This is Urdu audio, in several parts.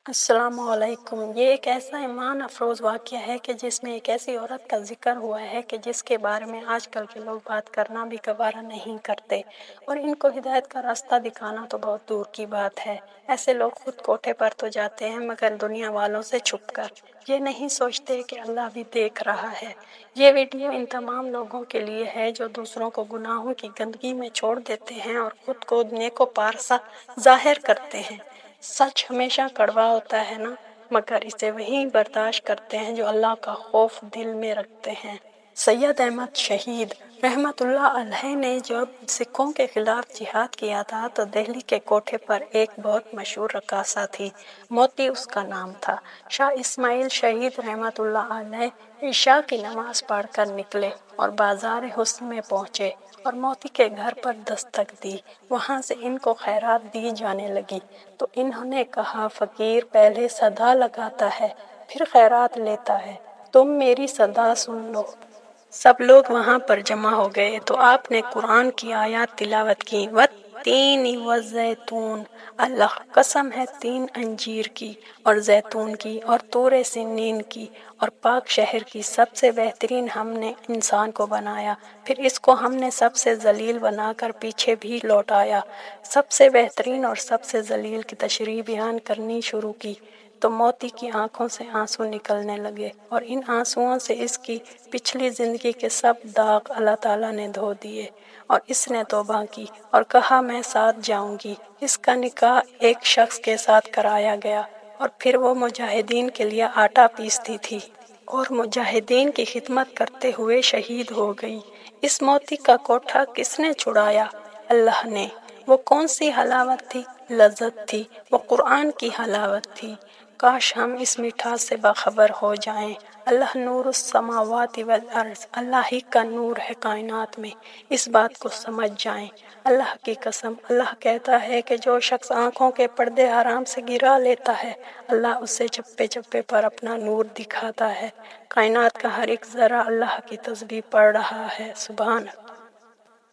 السلام علیکم۔ یہ ایک ایسا ایمان افروز واقعہ ہے کہ جس میں ایک ایسی عورت کا ذکر ہوا ہے کہ جس کے بارے میں آج کل کے لوگ بات کرنا بھی گوارا نہیں کرتے، اور ان کو ہدایت کا راستہ دکھانا تو بہت دور کی بات ہے۔ ایسے لوگ خود کوٹھے پر تو جاتے ہیں مگر دنیا والوں سے چھپ کر، یہ نہیں سوچتے کہ اللہ بھی دیکھ رہا ہے۔ یہ ویڈیو ان تمام لوگوں کے لیے ہے جو دوسروں کو گناہوں کی گندگی میں چھوڑ دیتے ہیں اور خود کو نیک و پارسا ظاہر کرتے ہیں۔ سچ ہمیشہ کڑوا ہوتا ہے نا، مگر اسے وہی برداشت کرتے ہیں جو اللہ کا خوف دل میں رکھتے ہیں۔ سید احمد شہید رحمت اللہ علیہ نے جب سکھوں کے خلاف جہاد کیا تھا تو دہلی کے کوٹھے پر ایک بہت مشہور رقاصہ تھی، موتی اس کا نام تھا۔ شاہ اسماعیل شہید رحمت اللہ علیہ عشاء کی نماز پڑھ کر نکلے اور بازار حسن میں پہنچے اور موتی کے گھر پر دستک دی۔ وہاں سے ان کو خیرات دی جانے لگی تو انہوں نے کہا، فقیر پہلے صدا لگاتا ہے پھر خیرات لیتا ہے، تم میری صدا سن لو۔ سب لوگ وہاں پر جمع ہو گئے تو آپ نے قرآن کی آیات تلاوت کی۔ والتین والزیتون، اللہ قسم ہے تین انجیر کی اور زیتون کی اور طور سنین کی اور پاک شہر کی، سب سے بہترین ہم نے انسان کو بنایا، پھر اس کو ہم نے سب سے ذلیل بنا کر پیچھے بھی لوٹایا۔ سب سے بہترین اور سب سے ذلیل کی تشریح بیان کرنی شروع کی تو موتی کی آنکھوں سے آنسو نکلنے لگے، اور ان آنسوؤں سے اس کی پچھلی زندگی کے سب داغ اللہ تعالیٰ نے دھو دیے، اور اس نے توبہ کی اور کہا میں ساتھ جاؤں گی۔ اس کا نکاح ایک شخص کے ساتھ کرایا گیا اور پھر وہ مجاہدین کے لیے آٹا پیستی تھی اور مجاہدین کی خدمت کرتے ہوئے شہید ہو گئی۔ اس موتی کا کوٹھا کس نے چھڑایا؟ اللہ نے۔ وہ کون سی حلاوت تھی؟ لذت تھی، وہ قرآن کی حلاوت تھی۔ کاش ہم اس مٹھاس سے باخبر ہو جائیں۔ اللہ نور السماوات والارض، اللہ ہی کا نور ہے کائنات میں، اس بات کو سمجھ جائیں۔ اللہ کی قسم، اللہ کہتا ہے کہ جو شخص آنکھوں کے پردے حرام سے گرا لیتا ہے، اللہ اسے چپے چپے پر اپنا نور دکھاتا ہے۔ کائنات کا ہر ایک ذرہ اللہ کی تسبیح پڑھ رہا ہے، سبحان اللہ۔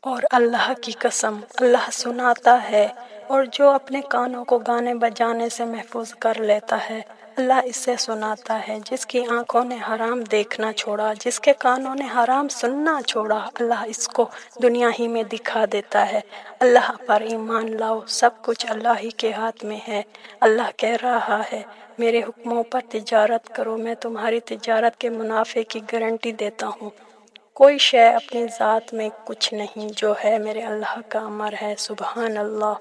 اور اللہ کی قسم، اللہ سناتا ہے، اور جو اپنے کانوں کو گانے بجانے سے محفوظ کر لیتا ہے، اللہ اس سے سناتا ہے۔ جس کی آنکھوں نے حرام دیکھنا چھوڑا، جس کے کانوں نے حرام سننا چھوڑا، اللہ اس کو دنیا ہی میں دکھا دیتا ہے۔ اللہ پر ایمان لاؤ، سب کچھ اللہ ہی کے ہاتھ میں ہے۔ اللہ کہہ رہا ہے، میرے حکموں پر تجارت کرو، میں تمہاری تجارت کے منافع کی گارنٹی دیتا ہوں۔ کوئی شے اپنی ذات میں کچھ نہیں، جو ہے میرے اللہ کا امر ہے، سبحان اللہ۔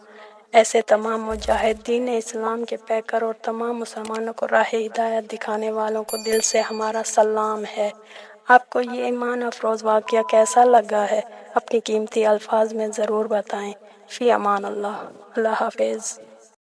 ایسے تمام مجاہدین اسلام کے پیکر اور تمام مسلمانوں کو راہ ہدایت دکھانے والوں کو دل سے ہمارا سلام ہے۔ آپ کو یہ ایمان افروز واقعہ کیسا لگا ہے؟ اپنی قیمتی الفاظ میں ضرور بتائیں۔ فی امان اللہ، اللہ حافظ۔